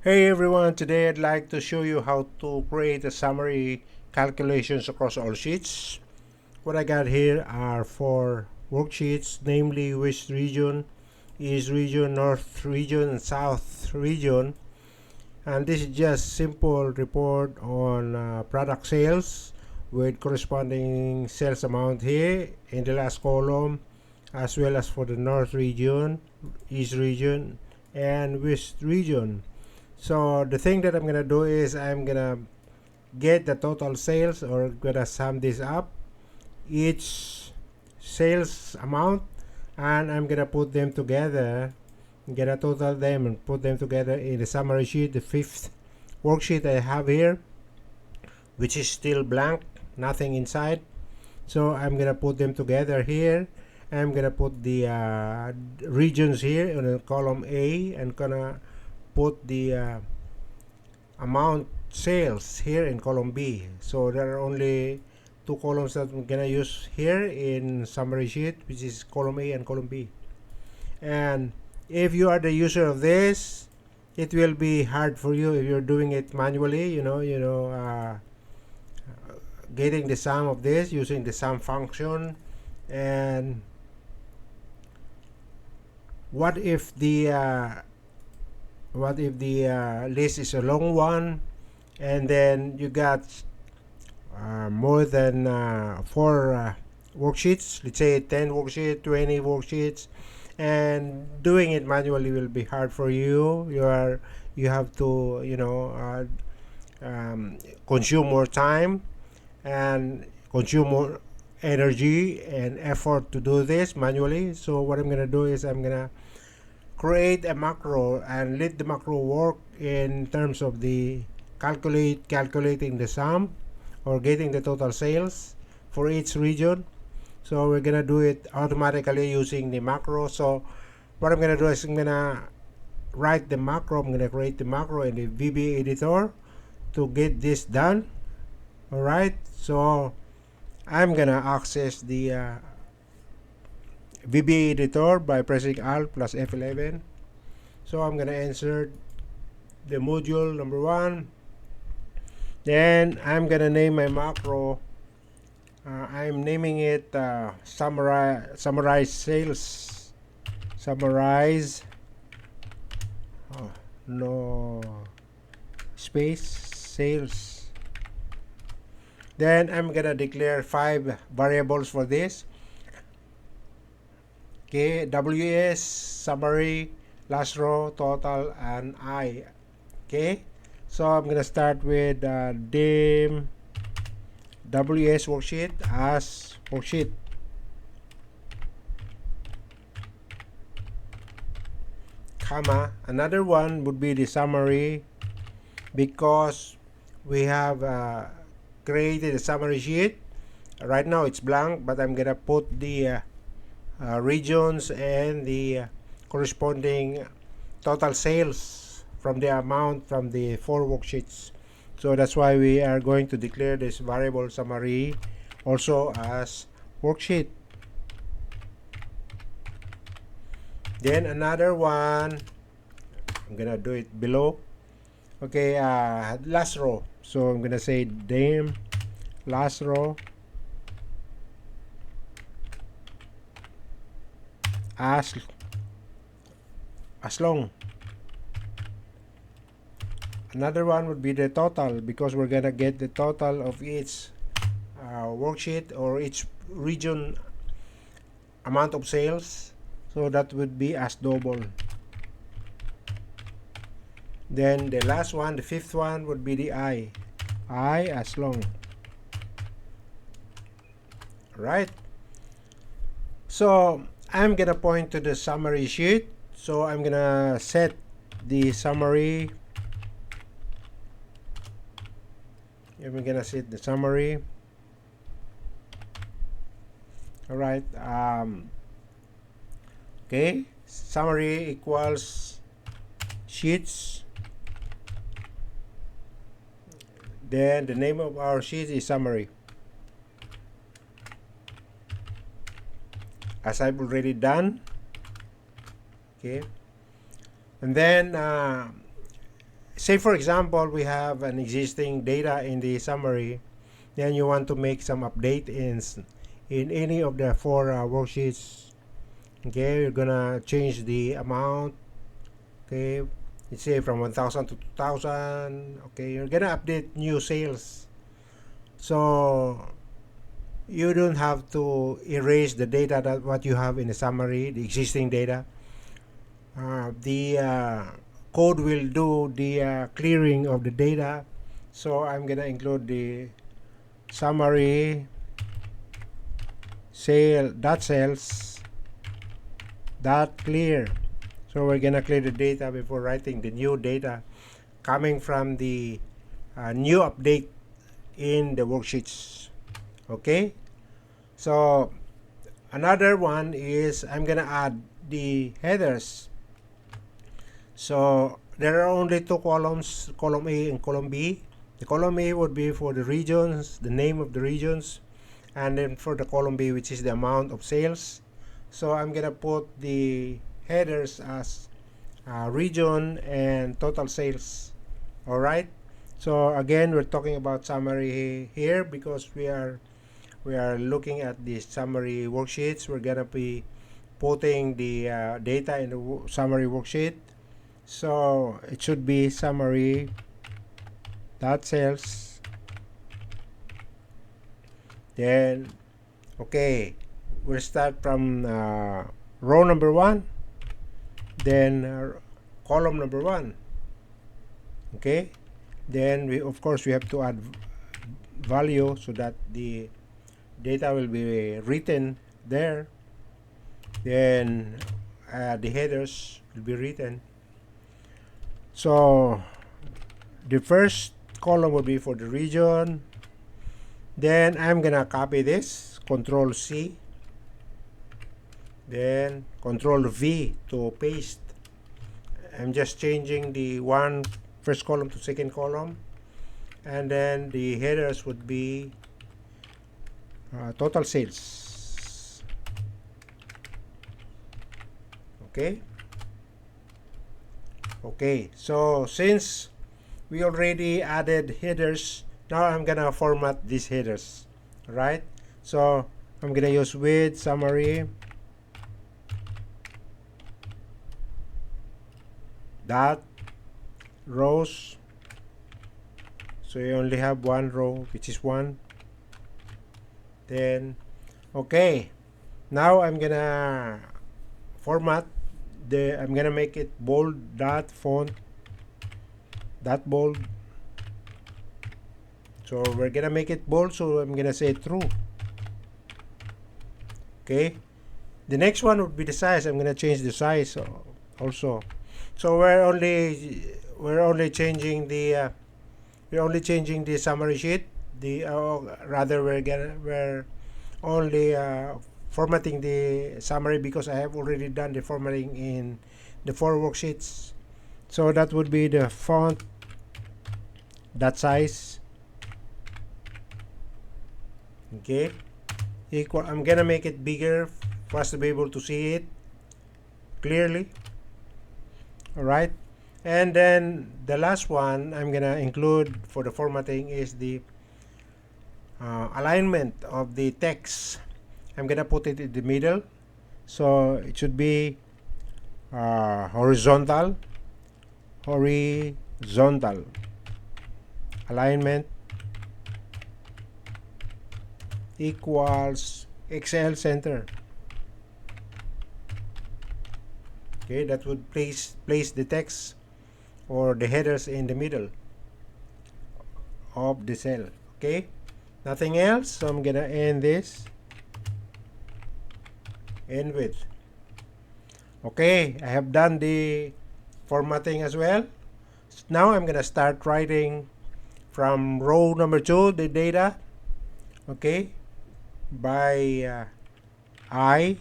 Hey everyone, today I'd like to show you how to create a summary calculations across all sheets. What I got here are 4 worksheets, namely West region, East region, North region, and South region. And this is just simple report on product sales with corresponding sales amount here in the last column, as well as for the North region, East region, and West region. So the thing that I'm gonna do is I'm gonna get the total sales, or gonna sum this up, each sales amount, and I'm gonna put them together, get a total of them and put them together in the summary sheet, the 5th worksheet I have here, which is still blank, nothing inside. So I'm gonna put them together here. I'm gonna put the regions here in the column A, and gonna put the amount sales here in column B. So there are only 2 columns that I'm gonna use here in summary sheet, which is column A and column B. And if you are the user of this, it will be hard for you if you're doing it manually. Getting the sum of this using the sum function. And what if the list is a long one, and then you got more than 4 worksheets, let's say 10 worksheets, 20 worksheets, and doing it manually will be hard for you. You have to consume more time and consume more energy and effort to do this manually. So what I'm gonna do is I'm gonna create a macro and let the macro work in terms of the calculating the sum or getting the total sales for each region. So we're gonna do it automatically using the macro. So what I'm gonna do is I'm gonna write the macro. I'm gonna create the macro in the VB editor to get this done. Alright, so I'm gonna access the VB editor by pressing Alt plus F11. So I'm gonna insert the module number 1. Then I'm gonna name my macro. I'm naming it summarize sales. Summarize. No space sales. Then I'm gonna declare 5 variables for this. Okay, WS, summary, last row, total, and I. Okay, so I'm gonna start with dim WS worksheet as worksheet. Comma, another one would be the summary, because we have created a summary sheet. Right now it's blank, but I'm gonna put the regions and the corresponding total sales from the amount from the 4 worksheets. So that's why we are going to declare this variable summary also as worksheet. Then another one, I'm gonna do it below. Okay, last row. So I'm gonna say dim last row as long. Another one would be the total, because we're gonna get the total of each worksheet or each region amount of sales. So that would be as double. Then the last one, the 5th one, would be the I as long. Right? So I'm gonna point to the summary sheet. So I'm gonna set the summary. We're gonna set the summary. Alright. Okay, summary equals sheets. Then the name of our sheet is summary, as I've already done. Okay, and then say for example, we have an existing data in the summary, then you want to make some update in any of the four worksheets. Okay, you're gonna change the amount. Okay, let's say from 1000 to 2000. Okay, you're gonna update new sales, so you don't have to erase the data that what you have in the summary, the existing data. The code will do the clearing of the data, so I'm gonna include the summary sales dot clear. So we're gonna clear the data before writing the new data coming from the new update in the worksheets. Okay, so another one is I'm gonna add the headers. So there are only two columns, column A and column B. The column A would be for the regions, the name of the regions, and then for the column B, which is the amount of sales. So I'm gonna put the headers as region and total sales. All right, so again, we're talking about summary here because we are looking at the summary worksheets. We're gonna be putting the data in the summary worksheet, so it should be summary dot sales. Then okay, we'll start from row number 1, then column number 1. Okay, then we of course we have to add value so that the data will be written there. Then the headers will be written. So the first column will be for the region. Then I'm gonna copy this, Control C, then Control V to paste. I'm just changing the first column to second column, and then the headers would be total sales. Okay. Okay, so since we already added headers, now I'm gonna format these headers. Right, so I'm gonna use with summary dot rows. So you only have one row, which is 1. Then okay, now I'm gonna format I'm gonna make it bold dot font dot bold. So we're gonna make it bold, so I'm gonna say true. Okay, the next one would be the size. I'm gonna change the size also. So we're only changing the summary sheet. We're only formatting the summary because I have already done the formatting in the 4 worksheets. So that would be the font dot size. Okay, equal. I'm gonna make it bigger for us to be able to see it clearly. All right, and then the last one I'm gonna include for the formatting is the alignment of the text. I'm gonna put it in the middle, so it should be horizontal alignment equals XL center. Okay, that would place the text or the headers in the middle of the cell. Okay, nothing else, so I'm gonna end this. End with. Okay, I have done the formatting as well. Now I'm gonna start writing from row number 2 the data. Okay, by I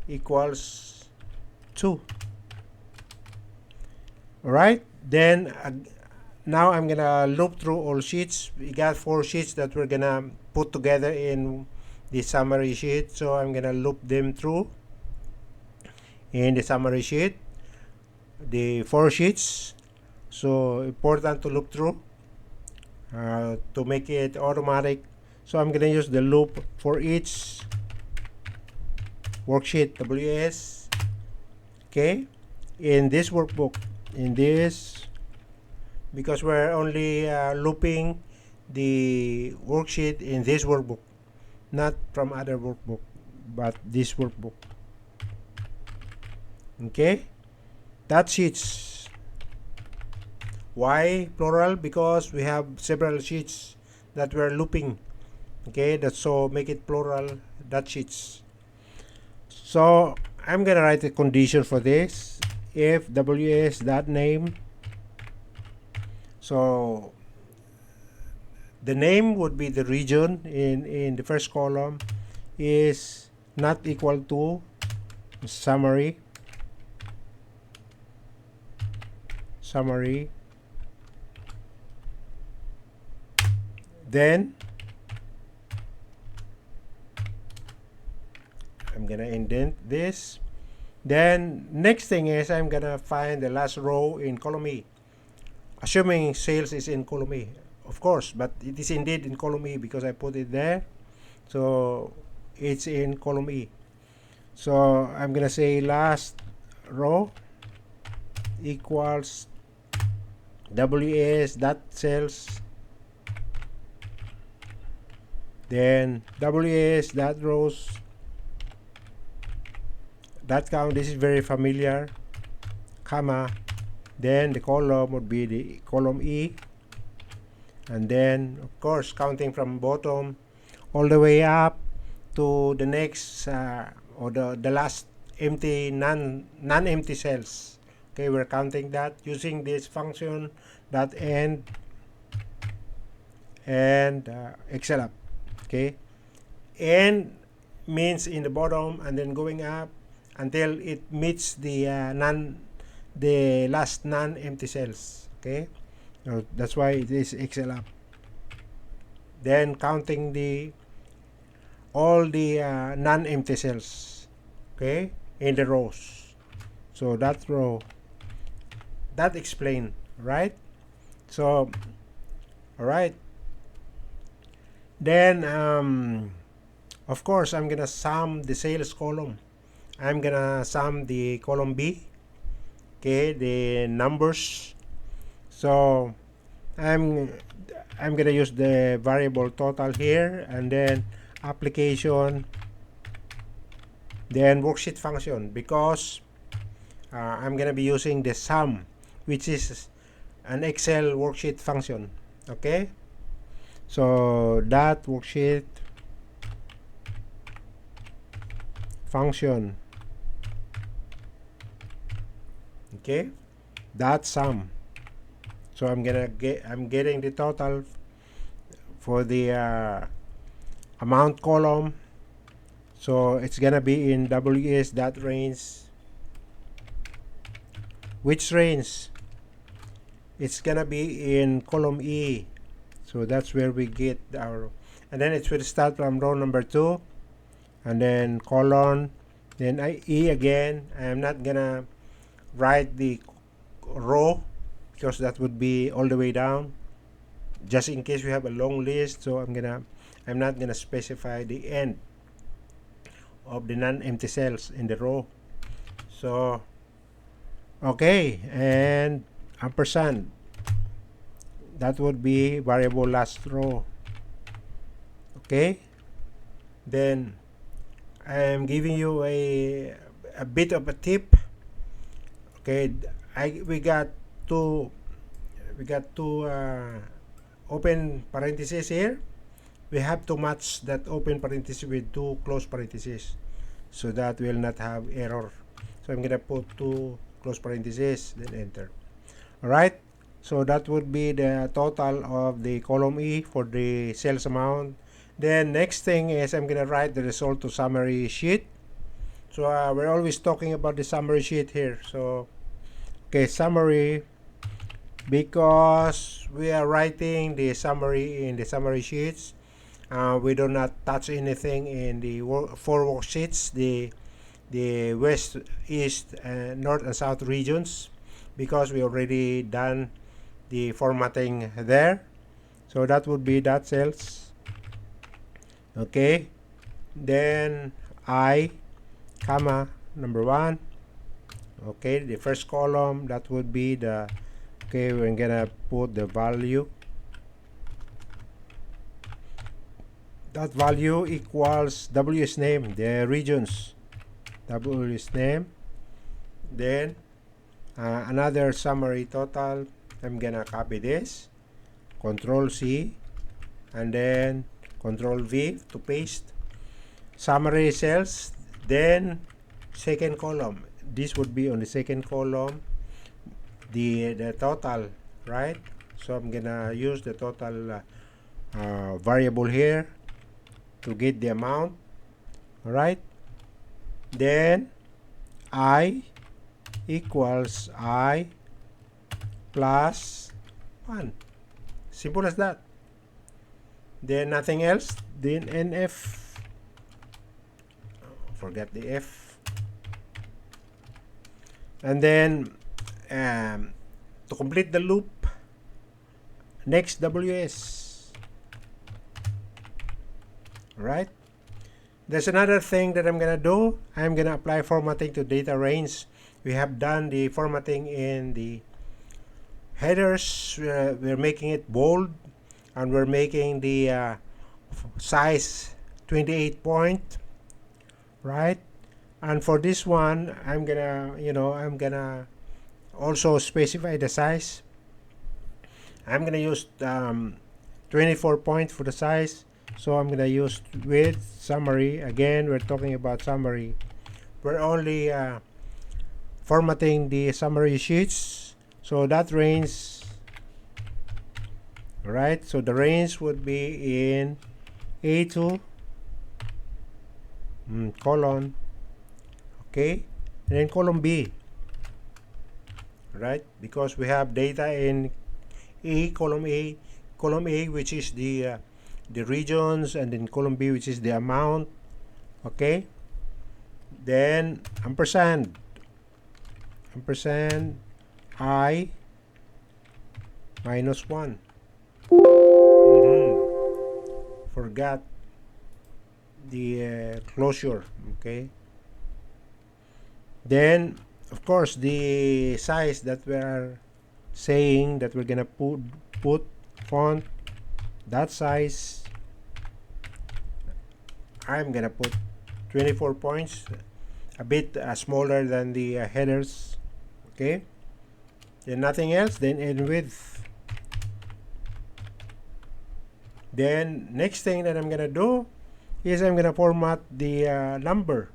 equals 2. Alright, then now I'm gonna loop through all sheets. We got 4 sheets that we're gonna put together in the summary sheet, so I'm gonna loop them through in the summary sheet, the 4 sheets. so important to loop through to make it automatic. So I'm gonna use the loop for each worksheet WS. Okay, in this workbook, in this, because we're only looping the worksheet in this workbook, not from other workbook, but this workbook. Okay, that sheets. Why plural? Because we have several sheets that we're looping. Okay, that's so make it plural, that sheets. So I'm gonna write a condition for this. If ws that name, so the name would be the region in the first column is not equal to summary, then I'm gonna indent this. Then next thing is I'm gonna find the last row in column E, assuming sales is in column E, of course, but it is indeed in column E because I put it there, so it's in column E. So I'm gonna say last row equals ws dot sales, then ws dot rows dot count. This is very familiar, comma, then the column would be the column E, and then of course counting from bottom all the way up to the next or the last empty non-empty cells. Okay, we're counting that using this function that end and Excel up. Okay, end means in the bottom and then going up until it meets the the last non-empty cells. Okay, so that's why it is Excel up. Then counting the all the non-empty cells, okay, in the rows. So that row, that explain, right? So all right, then of course I'm gonna sum the sales column. I'm gonna sum the column B, okay, the numbers. So I'm gonna use the variable total here, and then application, then worksheet function, because I'm gonna be using the sum, which is an Excel worksheet function. Okay, so that worksheet function, okay, that sum. So I'm getting the total for the amount column. So it's gonna be in ws dot range. Which range? It's gonna be in column E. So that's where we get our, and then it will start from row number 2, and then colon, then E again. I'm not gonna write the row because that would be all the way down, just in case we have a long list. So I'm not gonna specify the end of the non-empty cells in the row. So okay, and ampersand, that would be variable last row. Okay, then I'm giving you a bit of a tip. Okay, we got two open parentheses here. We have to match that open parenthesis with two close parentheses so that we'll not have error. So I'm gonna put two close parentheses, then enter. Alright, so that would be the total of the column E for the sales amount. Then next thing is I'm gonna write the result to summary sheet. So we're always talking about the summary sheet here. So okay, summary, because we are writing the summary in the summary sheets. We do not touch anything in the four worksheets, the west, east, north, and south regions, because we already done the formatting there. So that would be that cells. Okay, then I, comma, number 1. Okay, the first column, that would be the, okay, we're gonna put the value. That value equals WS name, the regions, WS name. Then another summary total. I'm gonna copy this, Control C, and then Control V to paste. Summary cells, then second column. This would be on the second column, the total, right? So I'm gonna use the total variable here to get the amount. All right. Then I equals I plus 1. Simple as that. Then nothing else. Then NF. Forget the F. And then to complete the loop, next WS. Right? There's another thing that I'm gonna do. I'm gonna apply formatting to data range. We have done the formatting in the headers. We're making it bold, and we're making the size 28 point, right? And for this one, I'm gonna also specify the size. I'm gonna use 24 points for the size. So I'm gonna use with summary. Again, we're talking about summary. We're only formatting the summary sheets. So that range, right? So the range would be in A2 colon, okay, and then column B, right? Because we have data in column A, which is the regions, and then column B, which is the amount. Okay, then ampersand I minus 1. Forgot the closure. Okay, then of course the size that we are saying that we're gonna put font, that size I'm gonna put 24 points, a bit smaller than the headers. Okay, then nothing else. Then in width. Then next thing that I'm gonna do is I'm gonna format the number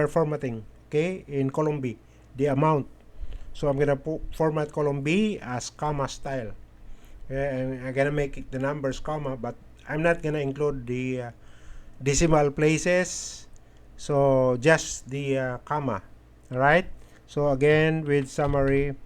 formatting. Okay, in column B, the amount. So I'm gonna format column B as comma style. And I'm gonna make the numbers comma, but I'm not gonna include the decimal places. So just the comma. All right. So again with summary.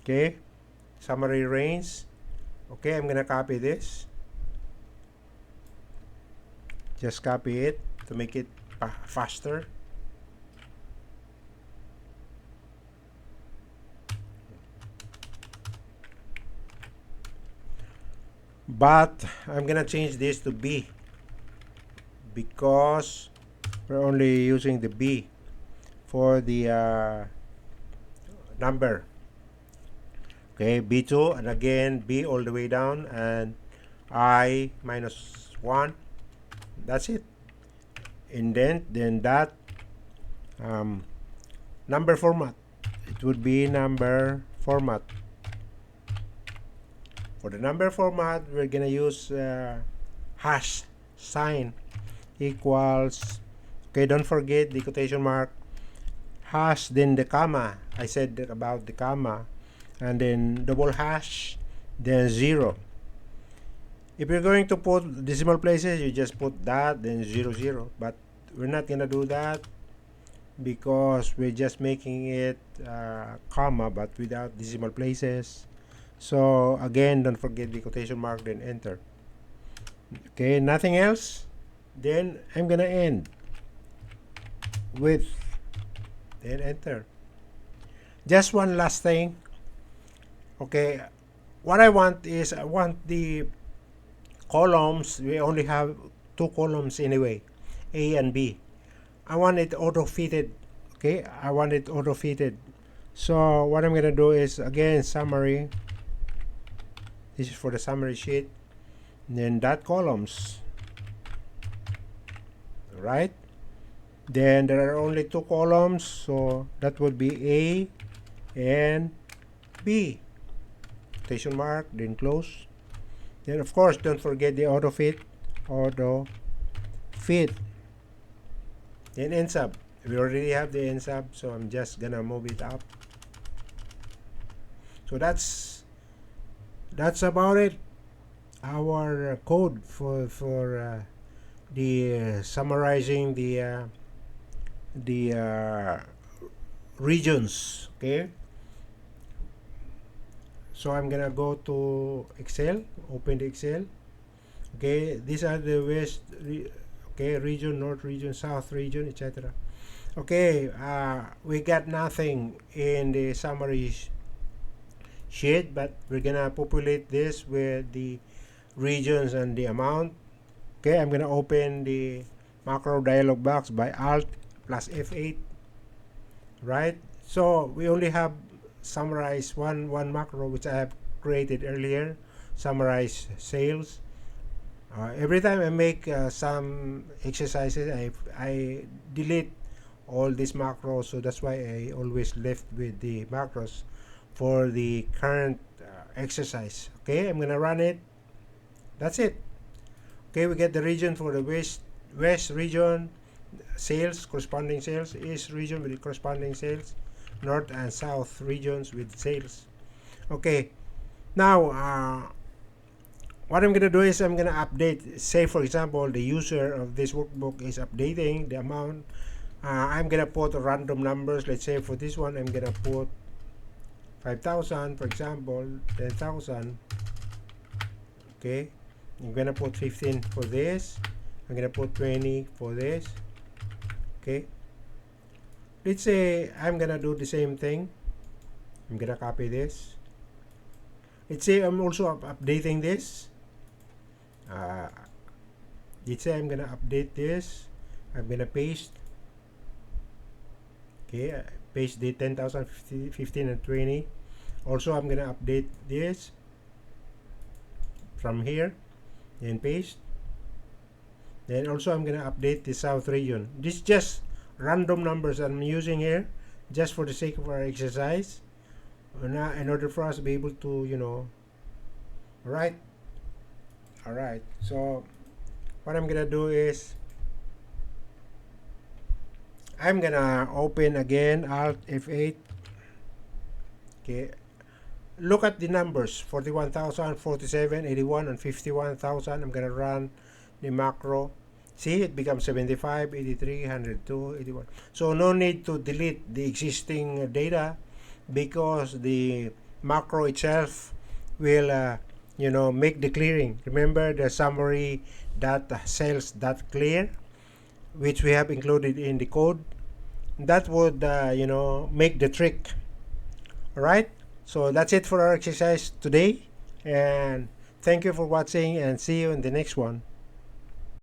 Okay, summary range. Okay, I'm gonna copy this. Just copy it to make it faster. But I'm gonna change this to B because we're only using the B for the number. Okay, B2, and again B all the way down, and I minus 1. That's it. Indent, then that number format. It would be number format. For the number format, we're gonna use hash sign equals. Okay, don't forget the quotation mark, hash, then the comma. I said about the comma, and then double hash, then 0. If you're going to put decimal places, you just put that, then 0, 0. But we're not gonna do that because we're just making it comma, but without decimal places. So again, don't forget the quotation mark, then enter. Okay, nothing else. Then I'm gonna end with, then enter. Just one last thing. Okay, what I want is I want the columns. We only have two columns anyway, A and B. I want it auto fitted. Okay, I want it auto fitted. So what I'm gonna do is, again, summary. This is for the summary sheet. And then dot columns. Right? Then there are only two columns, so that would be A and B. Quotation mark, then close. Then of course, don't forget the auto fit. Auto fit. Then end sub. We already have the end sub, so I'm just gonna move it up. So that's about it. Our code for the summarizing the regions. Okay. So I'm gonna go to Excel. Open the Excel. Okay. These are the west. Okay, region, north region, south region, etc. Okay, we got nothing in the summary sheet, but we're gonna populate this with the regions and the amount. Okay, I'm gonna open the macro dialog box by Alt plus F8. Right, so we only have summarize one macro which I have created earlier. Summarize sales. Every time I make some exercises, I delete all these macros, so that's why I always left with the macros for the current exercise. Okay, I'm gonna run it. That's it. Okay, we get the region for the west region, sales, corresponding sales, east region with the corresponding sales, north and south regions with sales. Okay, now what I'm gonna do is I'm gonna update. Say for example, the user of this workbook is updating the amount. I'm gonna put random numbers. Let's say for this one, I'm gonna put 5,000, for example, 10,000. Okay, I'm gonna put 15 for this. I'm gonna put 20 for this. Okay, let's say I'm gonna do the same thing. I'm gonna copy this. Let's say I'm also updating this. Let's say I'm gonna update this. I'm gonna paste. Okay, paste the 10,000, 15 and 20. Also, I'm gonna update this from here and paste. Then also I'm gonna update the south region. This is just random numbers I'm using here just for the sake of our exercise, in order for us to be able to, alright. So what I'm gonna do is I'm gonna open again Alt F8. Okay, look at the numbers: 41,000, 47, 81, and 51,000. I'm gonna run the macro. See, it becomes 75, 83, 102, 81. So no need to delete the existing data, because the macro itself will make the clearing. Remember the summary sales clear, which we have included in the code. That would make the trick. Alright, so that's it for our exercise today, and thank you for watching, and see you in the next one.